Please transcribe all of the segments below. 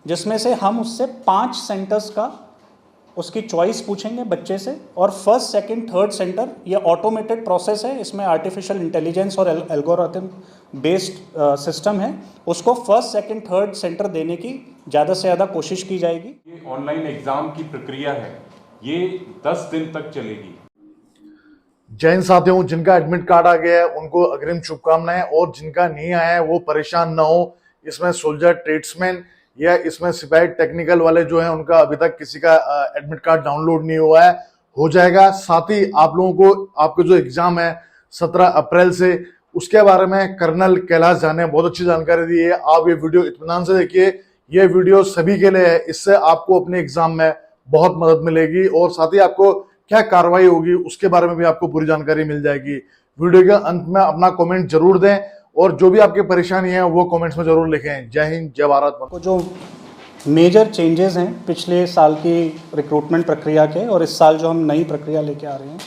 जिसमें से हम उससे 5 सेंटर्स का उसकी चॉइस पूछेंगे बच्चे से, और फर्स्ट सेकंड थर्ड सेंटर ये ऑटोमेटेड प्रोसेस है, इसमें आर्टिफिशियल इंटेलिजेंस और एल्गोरिथम बेस्ड सिस्टम है। उसको फर्स्ट सेकंड थर्ड सेंटर देने की ज़्यादा से ज़्यादा कोशिश की जाएगी। ये ऑनलाइन एग्ज़ाम की प्रक्रिया है, ये 10 दिन तक चलेगी। जय हिंद साथियों, जिनका एडमिट कार्ड आ गया है उनको अग्रिम शुभकामनाएं, और जिनका नहीं आया है वो परेशान ना हो। इसमें सोल्जर, ट्रेड्समैन या इसमें सिपाही टेक्निकल वाले जो हैं उनका अभी तक किसी का एडमिट कार्ड डाउनलोड नहीं हुआ है, हो जाएगा। साथ ही आप लोगों को आपका जो एग्जाम है 17 अप्रैल से, उसके बारे में कर्नल कैलाश झा ने बहुत अच्छी जानकारी दी है। आप ये वीडियो इत्मीनान से देखिए, ये वीडियो सभी के लिए है। इससे आपको अपने एग्जाम में बहुत मदद मिलेगी और साथ ही आपको क्या कार्रवाई होगी उसके बारे में भी आपको पूरी जानकारी मिल जाएगी। वीडियो के अंत में अपना कमेंट जरूर दें और जो भी आपकी परेशानी है वो कमेंट्स में जरूर लिखें। जय हिंद, जय भारत। जो मेजर चेंजेस हैं पिछले साल की रिक्रूटमेंट प्रक्रिया के और इस साल जो हम नई प्रक्रिया लेके आ रहे हैं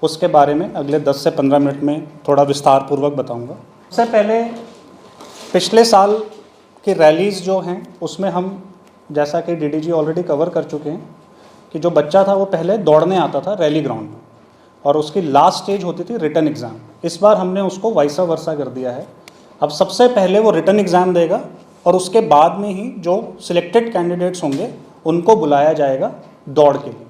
उसके बारे में अगले 10 से 15 मिनट में थोड़ा विस्तार पूर्वक बताऊंगा। सबसे पहले पिछले साल की रैलीज़ जो हैं उसमें हम, जैसा कि डीडीजी ऑलरेडी कवर कर चुके हैं, कि जो बच्चा था वो पहले दौड़ने आता था रैली ग्राउंड में और उसकी लास्ट स्टेज होती थी रिटन एग्ज़ाम। इस बार हमने उसको वाइसा वर्सा कर दिया है। अब सबसे पहले वो रिटन एग्ज़ाम देगा और उसके बाद में ही जो सिलेक्टेड कैंडिडेट्स होंगे उनको बुलाया जाएगा दौड़ के लिए।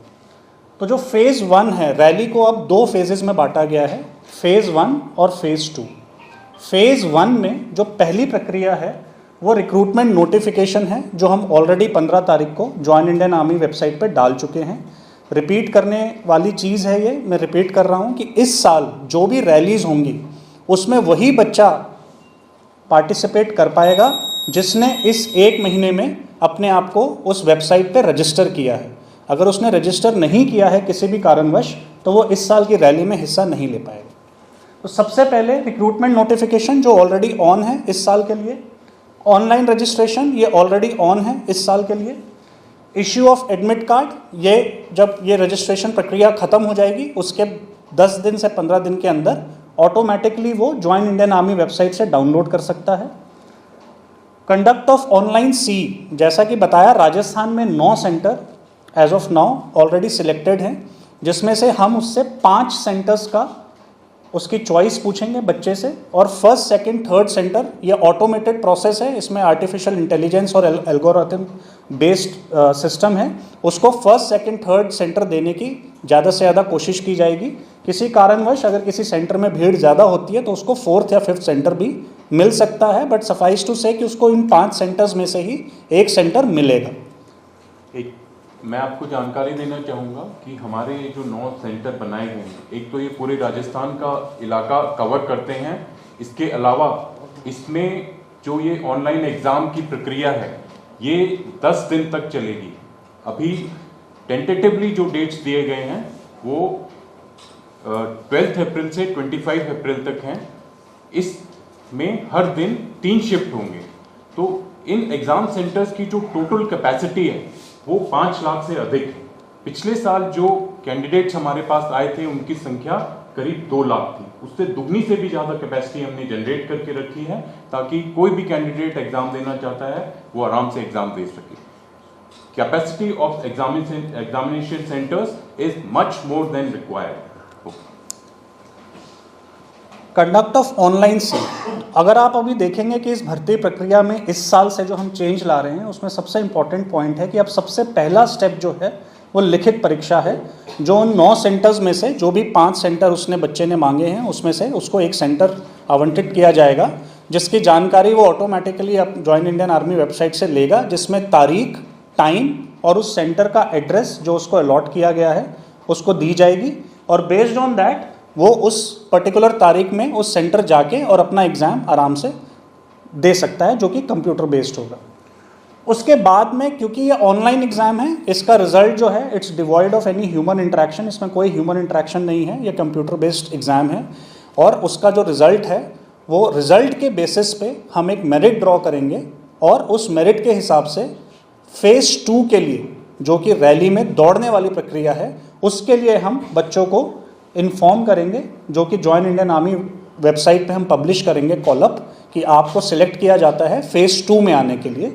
तो जो फेज़ 1 है, रैली को अब 2 फेजेज़ में बांटा गया है, फेज़ 1 और फेज़ 2। फेज़ 1 में जो पहली प्रक्रिया है वो रिक्रूटमेंट नोटिफिकेशन है, जो हम ऑलरेडी 15 तारीख को जॉइन इंडियन आर्मी वेबसाइट पर डाल चुके हैं। रिपीट करने वाली चीज़ है ये, मैं रिपीट कर रहा हूँ कि इस साल जो भी रैलीज़ होंगी उसमें वही बच्चा पार्टिसिपेट कर पाएगा जिसने इस 1 महीने में अपने आप को उस वेबसाइट पर रजिस्टर किया है। अगर उसने रजिस्टर नहीं किया है किसी भी कारणवश तो वो इस साल की रैली में हिस्सा नहीं ले पाएगा। तो सबसे पहले रिक्रूटमेंट नोटिफिकेशन जो ऑलरेडी ऑन है इस साल के लिए, ऑनलाइन रजिस्ट्रेशन ये ऑलरेडी ऑन है इस साल के लिए, इश्यू ऑफ एडमिट कार्ड ये जब ये रजिस्ट्रेशन प्रक्रिया ख़त्म हो जाएगी उसके 10 दिन से 15 दिन के अंदर ऑटोमेटिकली वो ज्वाइन इंडियन आर्मी वेबसाइट से डाउनलोड कर सकता है। कंडक्ट ऑफ ऑनलाइन सी, जैसा कि बताया, राजस्थान में 9 centre as of now already selected हैं, जिसमें से हम उससे 5 सेंटर्स का उसकी चॉइस पूछेंगे बच्चे से, और फर्स्ट सेकंड थर्ड सेंटर ये ऑटोमेटेड प्रोसेस है, इसमें आर्टिफिशियल इंटेलिजेंस और एल्गोरिथम बेस्ड सिस्टम है। उसको फर्स्ट सेकंड थर्ड सेंटर देने की ज़्यादा से ज़्यादा कोशिश की जाएगी। किसी कारणवश अगर किसी सेंटर में भीड़ ज़्यादा होती है तो उसको 4th या 5th सेंटर भी मिल सकता है, बट सफाइस टू से कि उसको इन 5 सेंटर्स में से ही एक सेंटर मिलेगा। मैं आपको जानकारी देना चाहूँगा कि हमारे जो 9 सेंटर बनाए गए हैं, एक तो ये पूरे राजस्थान का इलाका कवर करते हैं। इसके अलावा इसमें जो ये ऑनलाइन एग्ज़ाम की प्रक्रिया है ये 10 दिन तक चलेगी। अभी टेंटेटिवली जो डेट्स दिए गए हैं वो 12 अप्रैल से 25 अप्रैल तक हैं। इसमें हर दिन 3 शिफ्ट होंगे। तो इन एग्ज़ाम सेंटर्स की जो टोटल कैपेसिटी है वो 5 लाख से अधिक है। पिछले साल जो कैंडिडेट्स हमारे पास आए थे उनकी संख्या करीब 2 लाख थी, उससे दुगनी से भी ज़्यादा कैपेसिटी हमने जनरेट करके रखी है ताकि कोई भी कैंडिडेट एग्जाम देना चाहता है वो आराम से एग्जाम दे सके। Capacity of examination centres is much more than required. Conduct of online सी, अगर आप अभी देखेंगे कि इस भर्ती प्रक्रिया में इस साल से जो हम चेंज ला रहे हैं उसमें सबसे इम्पॉर्टेंट पॉइंट है कि अब सबसे पहला स्टेप जो है वो लिखित परीक्षा है। जो उन 9 सेंटर्स में से जो भी 5 सेंटर उसने बच्चे ने मांगे हैं उसमें से उसको एक सेंटर आवंटित किया जाएगा, जिसकी जानकारी वो ऑटोमेटिकली अब ज्वाइन इंडियन आर्मी वेबसाइट से लेगा, जिसमें तारीख, टाइम और उस सेंटर का एड्रेस जो उसको अलॉट किया गया है उसको दी जाएगी, और बेस्ड ऑन दैट वो उस पर्टिकुलर तारीख में उस सेंटर जाके और अपना एग्ज़ाम आराम से दे सकता है, जो कि कंप्यूटर बेस्ड होगा। उसके बाद में क्योंकि ये ऑनलाइन एग्ज़ाम है, इसका रिजल्ट जो है it's devoid of any human interaction, इसमें कोई ह्यूमन इंटरेक्शन नहीं है, ये कंप्यूटर बेस्ड एग्ज़ाम है। और उसका जो रिज़ल्ट है वो रिज़ल्ट के बेसिस पे हम एक मेरिट ड्रॉ करेंगे और उस मेरिट के हिसाब से फेज़ 2 के लिए, जो कि रैली में दौड़ने वाली प्रक्रिया है, उसके लिए हम बच्चों को इन्फॉर्म करेंगे, जो कि जॉइन इंडियन आर्मी वेबसाइट पे हम पब्लिश करेंगे कॉलअप कि आपको सिलेक्ट किया जाता है फेज़ 2 में आने के लिए।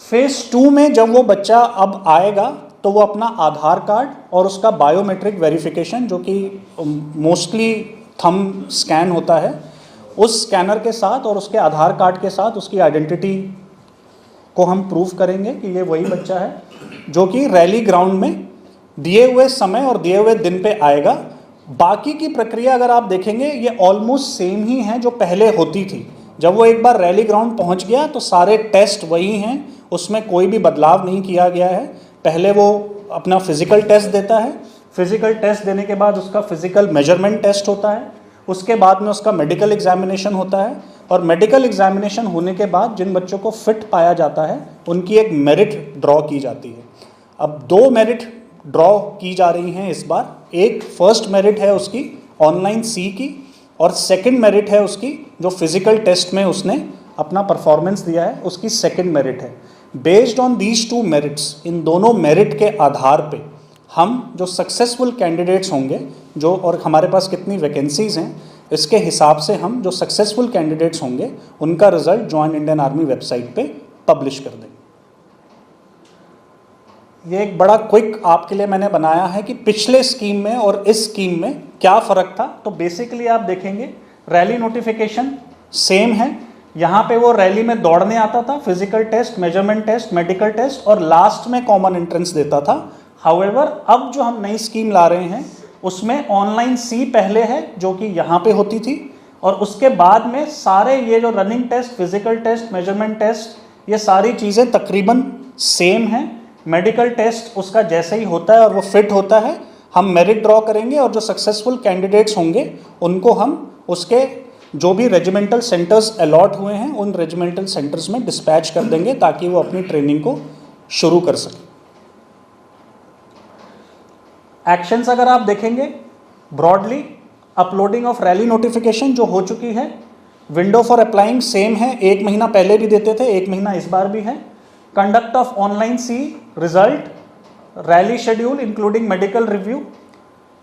फेज़ 2 में जब वो बच्चा अब आएगा तो वो अपना आधार कार्ड और उसका बायोमेट्रिक वेरिफिकेशन, जो कि मोस्टली थंब स्कैन होता है, उस स्कैनर के साथ और उसके आधार कार्ड के साथ उसकी आइडेंटिटी को हम प्रूव करेंगे कि ये वही बच्चा है जो कि रैली ग्राउंड में दिए हुए समय और दिए हुए दिन पे आएगा। बाकी की प्रक्रिया अगर आप देखेंगे ये ऑलमोस्ट सेम ही है जो पहले होती थी। जब वो एक बार रैली ग्राउंड पहुंच गया तो सारे टेस्ट वही हैं, उसमें कोई भी बदलाव नहीं किया गया है। पहले वो अपना फिजिकल टेस्ट देता है, फिजिकल टेस्ट देने के बाद उसका फिजिकल मेजरमेंट टेस्ट होता है, उसके बाद में उसका मेडिकल एग्जामिनेशन होता है, और मेडिकल एग्जामिनेशन होने के बाद जिन बच्चों को फिट पाया जाता है उनकी एक मेरिट ड्रॉ की जाती है। अब 2 मेरिट ड्रॉ की जा रही हैं इस बार। एक फर्स्ट मेरिट है उसकी ऑनलाइन सी की, और सेकंड मेरिट है उसकी जो फिजिकल टेस्ट में उसने अपना परफॉर्मेंस दिया है, उसकी सेकंड मेरिट है। बेस्ड ऑन दीज 2 मेरिट्स, इन दोनों मेरिट के आधार पे हम जो सक्सेसफुल कैंडिडेट्स होंगे, जो और हमारे पास कितनी वैकेंसीज़ हैं, इसके हिसाब से हम जो सक्सेसफुल कैंडिडेट्स होंगे उनका result join Indian army website पे पब्लिश कर देंगे। ये एक बड़ा क्विक आपके लिए मैंने बनाया है कि पिछले स्कीम में और इस स्कीम में क्या फ़र्क था। तो बेसिकली आप देखेंगे रैली नोटिफिकेशन सेम है। यहाँ पे वो रैली में दौड़ने आता था, physical test, measurement test, medical test, और लास्ट में कॉमन एंट्रेंस देता था। हाउएवर अब जो हम नई स्कीम ला रहे हैं उसमें ऑनलाइन सी पहले है जो कि यहाँ पे होती थी, और उसके बाद में सारे ये जो running test, physical test, measurement test, ये सारी चीज़ें तकरीबन सेम हैं। मेडिकल टेस्ट उसका जैसे ही होता है और वो फिट होता है, हम मेरिट ड्रॉ करेंगे और जो सक्सेसफुल कैंडिडेट्स होंगे उनको हम उसके जो भी रेजिमेंटल सेंटर्स अलॉट हुए हैं उन रेजिमेंटल सेंटर्स में डिस्पैच कर देंगे ताकि वो अपनी ट्रेनिंग को शुरू कर सकें। एक्शंस अगर आप देखेंगे broadly, uploading of rally notification जो हो चुकी है, विंडो फॉर अप्लाइंग सेम है, 1 महीना पहले भी देते थे, 1 महीना इस बार भी है। Conduct of online C result, rally schedule including medical review,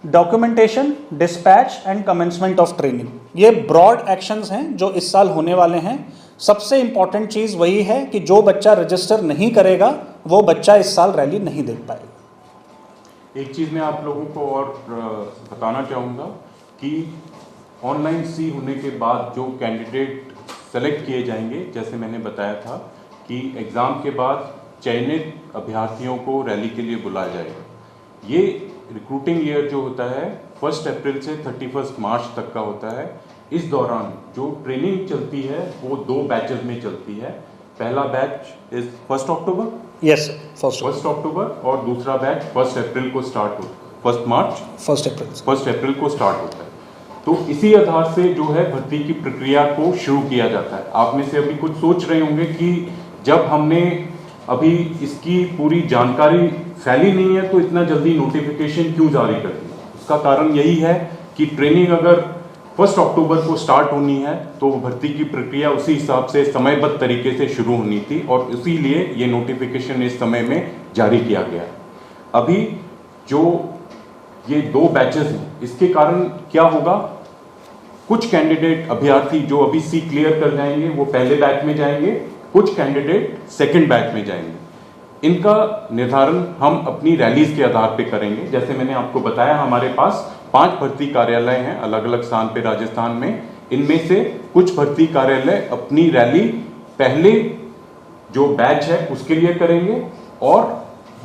documentation, dispatch and commencement of training, ये ब्रॉड एक्शंस हैं जो इस साल होने वाले हैं। सबसे इंपॉर्टेंट चीज़ वही है कि जो बच्चा रजिस्टर नहीं करेगा वो बच्चा इस साल रैली नहीं देख पाएगा। एक चीज़ मैं आप लोगों को और बताना चाहूँगा कि ऑनलाइन सी होने के बाद जो कैंडिडेट सेलेक्ट किए जाएंगे, जैसे मैंने बताया था कि एग्ज़ाम के बाद चयनित अभ्यर्थियों को रैली के लिए बुलाया जाएगा। ये रिक्रूटिंग ईयर जो होता है 1 अप्रैल से 31 मार्च तक का होता है। इस दौरान जो ट्रेनिंग चलती है वो 2 बैचेस में चलती है। पहला बैच इज 1 अक्टूबर, यस, 1 अक्टूबर, और दूसरा बैच 1 अप्रैल को स्टार्ट होता है, 1 मार्च 1 अप्रैल को स्टार्ट होता है। तो इसी आधार से जो है भर्ती की प्रक्रिया को शुरू किया जाता है। आप में से अभी कुछ सोच रहे होंगे कि जब हमने अभी इसकी पूरी जानकारी फैली नहीं है तो इतना जल्दी नोटिफिकेशन क्यों जारी कर दिया। उसका कारण यही है कि ट्रेनिंग अगर 1 अक्टूबर को स्टार्ट होनी है तो भर्ती की प्रक्रिया उसी हिसाब से समयबद्ध तरीके से शुरू होनी थी, और इसीलिए ये नोटिफिकेशन इस समय में जारी किया गया। अभी जो ये 2 बैचेस हैं इसके कारण क्या होगा, कुछ कैंडिडेट अभ्यर्थी जो अभी सी क्लियर कर जाएंगे वो पहले बैच में जाएंगे, कुछ कैंडिडेट सेकंड बैच में जाएंगे। इनका निर्धारण हम अपनी रैलीज के आधार पे करेंगे। जैसे मैंने आपको बताया हमारे पास 5 भर्ती कार्यालय हैं अलग अलग स्थान पे राजस्थान में। इनमें से कुछ भर्ती कार्यालय अपनी रैली पहले जो बैच है उसके लिए करेंगे, और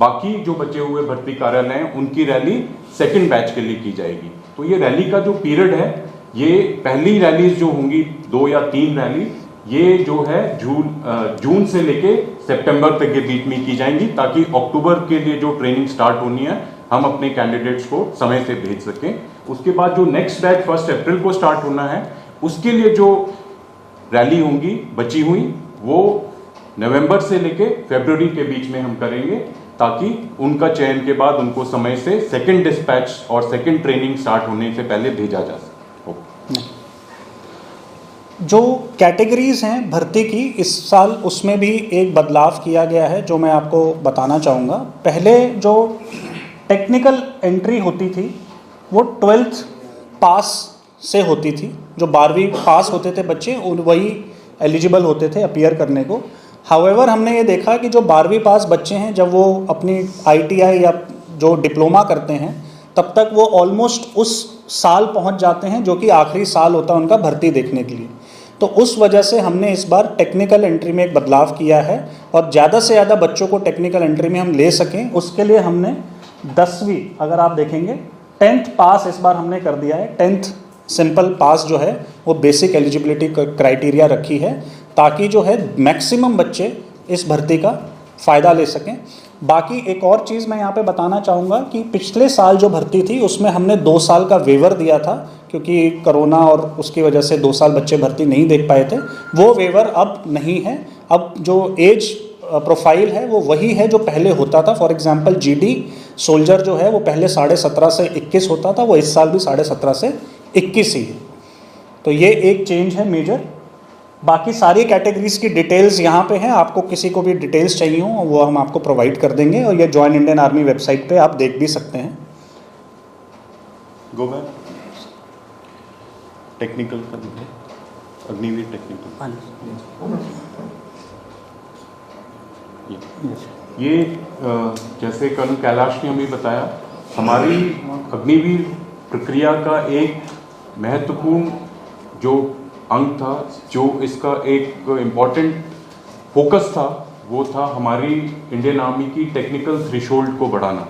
बाकी जो बचे हुए भर्ती कार्यालय हैं उनकी रैली सेकंड बैच के लिए की जाएगी। तो ये रैली का जो पीरियड है, ये पहली रैलीज जो होंगी 2 या 3 रैली, ये जो है जून से लेके सितंबर तक के बीच में की जाएंगी, ताकि अक्टूबर के लिए जो ट्रेनिंग स्टार्ट होनी है हम अपने कैंडिडेट्स को समय से भेज सकें। उसके बाद जो नेक्स्ट बैच 1 अप्रैल को स्टार्ट होना है उसके लिए जो रैली होंगी बची हुई वो नवंबर से लेके फरवरी के बीच में हम करेंगे, ताकि उनका चयन के बाद उनको समय से सेकंड डिस्पैच और सेकंड ट्रेनिंग स्टार्ट होने से पहले भेजा जा सके। जो कैटेगरीज हैं भर्ती की इस साल उसमें भी एक बदलाव किया गया है जो मैं आपको बताना चाहूँगा। पहले जो टेक्निकल एंट्री होती थी वो 12th पास से होती थी। जो 12वीं पास होते थे बच्चे वही एलिजिबल होते थे अपीयर करने को। हाउएवर हमने ये देखा कि जो 12वीं पास बच्चे हैं, जब वो अपनी ITI या जो डिप्लोमा करते हैं, तब तक वो ऑलमोस्ट उस साल पहुंच जाते हैं जो कि आखिरी साल होता है उनका भर्ती देखने के लिए। तो उस वजह से हमने इस बार टेक्निकल एंट्री में एक बदलाव किया है, और ज़्यादा से ज़्यादा बच्चों को टेक्निकल एंट्री में हम ले सकें, उसके लिए हमने 10वीं, अगर आप देखेंगे 10th पास इस बार हमने कर दिया है। 10th सिंपल पास जो है वो बेसिक एलिजिबिलिटी क्राइटेरिया रखी है, ताकि जो है मैक्सिमम बच्चे इस भर्ती का फ़ायदा ले सकें। बाकी एक और चीज़ मैं यहाँ पे बताना चाहूँगा कि पिछले साल जो भर्ती थी उसमें हमने 2 साल का वेवर दिया था, क्योंकि कोरोना और उसकी वजह से 2 साल बच्चे भर्ती नहीं देख पाए थे। वो वेवर अब नहीं है। अब जो एज प्रोफाइल है वो वही है जो पहले होता था। फॉर एग्जांपल GD सोल्जर जो है वो पहले 17.5 से 21 होता था, वो इस साल भी 17.5 से 21 ही है। तो ये एक चेंज है मेजर। बाकी सारी कैटेगरीज की डिटेल्स यहाँ पे हैं, आपको किसी को भी डिटेल्स चाहिए हो वो हम आपको प्रोवाइड कर देंगे, और ये जॉइन इंडियन आर्मी वेबसाइट पे आप देख भी सकते हैं। गो बैक टेक्निकल का दिखे, अग्निवीर टेक्निकल। ये जैसे कर्नल कैलाश ने हमें बताया, हमारी अग्निवीर प्रक्रिया का एक महत्वपूर्ण जो अंग था, जो इसका एक इम्पॉर्टेंट फोकस था, वो था हमारी इंडियन आर्मी की टेक्निकल थ्रेशोल्ड को बढ़ाना,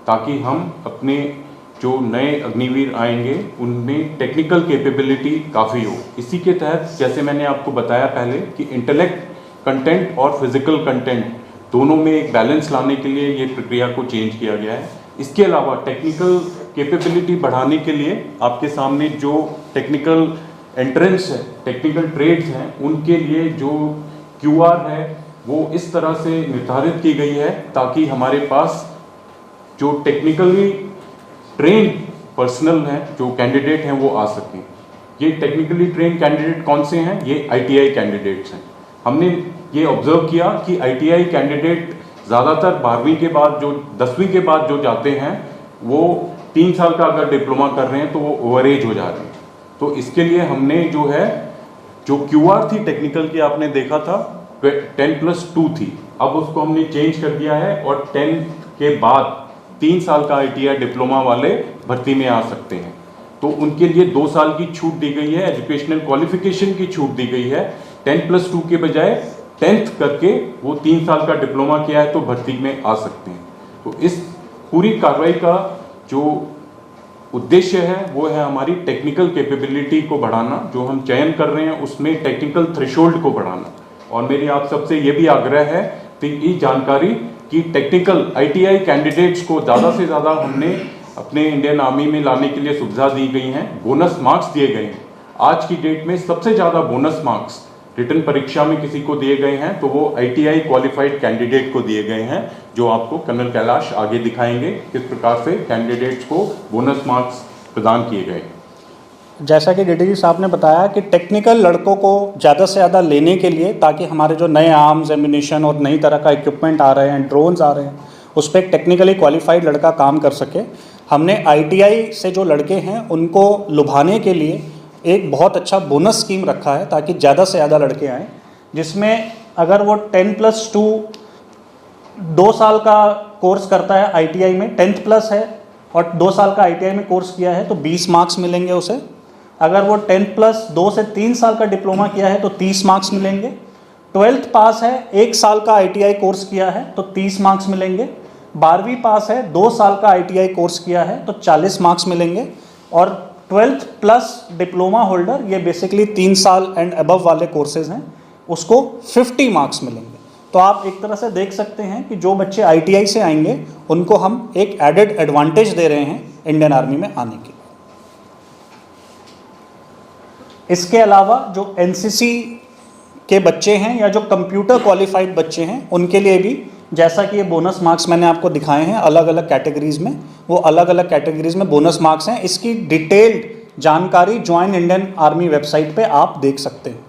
ताकि हम अपने जो नए अग्निवीर आएंगे उनमें टेक्निकल कैपेबिलिटी काफ़ी हो। इसी के तहत जैसे मैंने आपको बताया पहले कि इंटेलेक्ट कंटेंट और फिजिकल कंटेंट दोनों में एक बैलेंस लाने के लिए ये प्रक्रिया को चेंज किया गया है। इसके अलावा टेक्निकल कैपेबिलिटी बढ़ाने के लिए आपके सामने जो टेक्निकल एंट्रेंस है, टेक्निकल ट्रेड्स हैं, उनके लिए जो QR है वो इस तरह से निर्धारित की गई है ताकि हमारे पास जो टेक्निकली ट्रेन पर्सनल हैं, जो कैंडिडेट हैं, वो आ सकें। ये टेक्निकली ट्रेन कैंडिडेट कौन से हैं? ये ITI कैंडिडेट्स हैं। हमने ये ऑब्जर्व किया कि ITI कैंडिडेट ज़्यादातर 12वीं के बाद, जो 10वीं के बाद जो जाते हैं, वो 3 साल का अगर डिप्लोमा कर रहे हैं तो वो ओवरेज हो जा रहे हैं। तो इसके लिए हमने जो है, जो QR थी टेक्निकल की, आपने देखा था 10+2 थी, अब उसको हमने चेंज कर दिया है, और 10 के बाद 3 साल का ITI डिप्लोमा वाले भर्ती में आ सकते हैं। तो उनके लिए 2 साल की छूट दी गई है, एजुकेशनल क्वालिफिकेशन की छूट दी गई है। 10+2 के बजाय 10th करके वो 3 साल का डिप्लोमा किया है तो भर्ती में आ सकते हैं। तो इस पूरी कार्रवाई का जो उद्देश्य है वो है हमारी टेक्निकल कैपेबिलिटी को बढ़ाना, जो हम चयन कर रहे हैं उसमें टेक्निकल थ्रेशोल्ड को बढ़ाना। और मेरी आप सबसे ये भी आग्रह है कि ये जानकारी कि टेक्निकल ITI कैंडिडेट्स को ज़्यादा से ज़्यादा हमने अपने इंडियन आर्मी में लाने के लिए सुविधा दी गई हैं, बोनस मार्क्स दिए गए हैं। आज की डेट में सबसे ज़्यादा बोनस मार्क्स रिटन परीक्षा में किसी को दिए गए हैं तो वो ITI क्वालिफाइड कैंडिडेट को दिए गए हैं, जो आपको कर्नल कैलाश आगे दिखाएंगे किस प्रकार से कैंडिडेट्स को बोनस मार्क्स प्रदान किए गए। जैसा कि DDG साहब ने बताया कि टेक्निकल लड़कों को ज़्यादा से ज़्यादा लेने के लिए, ताकि हमारे जो नए आर्म्स, एम्यूनिशन और नई तरह का इक्विपमेंट आ रहे हैं, ड्रोन्स आ रहे हैं, उस पर एक टेक्निकली क्वालिफाइड लड़का काम कर सके, हमने ITI से जो लड़के हैं उनको लुभाने के लिए एक बहुत अच्छा बोनस स्कीम रखा है, ताकि ज़्यादा से ज़्यादा लड़के आएँ, जिसमें अगर वो 10+2 2 साल का कोर्स करता है ITI में, 10th प्लस है और 2 साल का ITI में कोर्स किया है तो 20 मार्क्स मिलेंगे उसे। अगर वो 10+2 से 3 साल का डिप्लोमा किया है तो 30 मार्क्स मिलेंगे। 12th पास है, 1 साल का ITI कोर्स किया है तो 30 मार्क्स मिलेंगे। 12वीं पास है, 2 साल का ITI कोर्स किया है तो 40 मार्क्स मिलेंगे। और 12th प्लस डिप्लोमा होल्डर, ये बेसिकली 3 साल एंड अबव वाले कोर्सेज हैं, उसको 50 मार्क्स मिलेंगे। तो आप एक तरह से देख सकते हैं कि जो बच्चे ITI से आएंगे उनको हम एक एडेड एडवांटेज दे रहे हैं इंडियन आर्मी में आने के। इसके अलावा जो NCC के बच्चे हैं या जो कंप्यूटर क्वालिफाइड बच्चे हैं, उनके लिए भी जैसा कि ये बोनस मार्क्स मैंने आपको दिखाए हैं अलग अलग कैटेगरीज में, वो अलग अलग कैटेगरीज में बोनस मार्क्स हैं। इसकी डिटेल्ड जानकारी जॉइन इंडियन आर्मी वेबसाइट पे आप देख सकते हैं।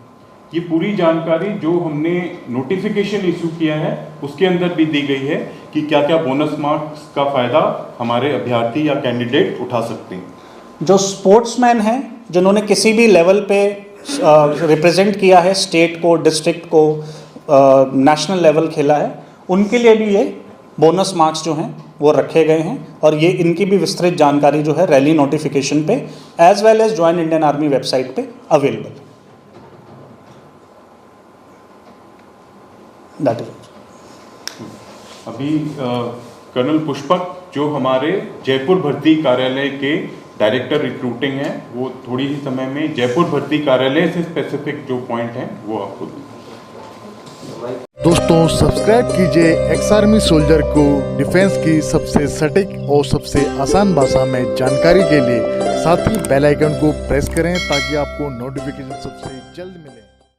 ये पूरी जानकारी जो हमने नोटिफिकेशन इशू किया है उसके अंदर भी दी गई है कि क्या क्या बोनस मार्क्स का फ़ायदा हमारे अभ्यर्थी या कैंडिडेट उठा सकते हैं। जो स्पोर्ट्समैन हैं, जिन्होंने किसी भी लेवल पे रिप्रेजेंट किया है स्टेट को, डिस्ट्रिक्ट को, नेशनल लेवल खेला है, उनके लिए भी ये बोनस मार्क्स जो हैं वो रखे गए हैं और ये इनकी भी विस्तृत जानकारी जो है रैली नोटिफिकेशन पे as well as join Indian army website पे अवेलेबल। दैट इज अभी कर्नल पुष्पक जो हमारे जयपुर भर्ती कार्यालय के डायरेक्टर रिक्रूटिंग हैं, वो थोड़ी ही समय में जयपुर भर्ती कार्यालय से स्पेसिफिक जो पॉइंट हैं वो आपको दोस्तों सब्सक्राइब कीजिए एक्स आर्मी सोल्जर को डिफेंस की सबसे सटीक और सबसे आसान भाषा में जानकारी के लिए, साथ ही बेल आइकन को प्रेस करें ताकि आपको नोटिफिकेशन सबसे जल्द मिले।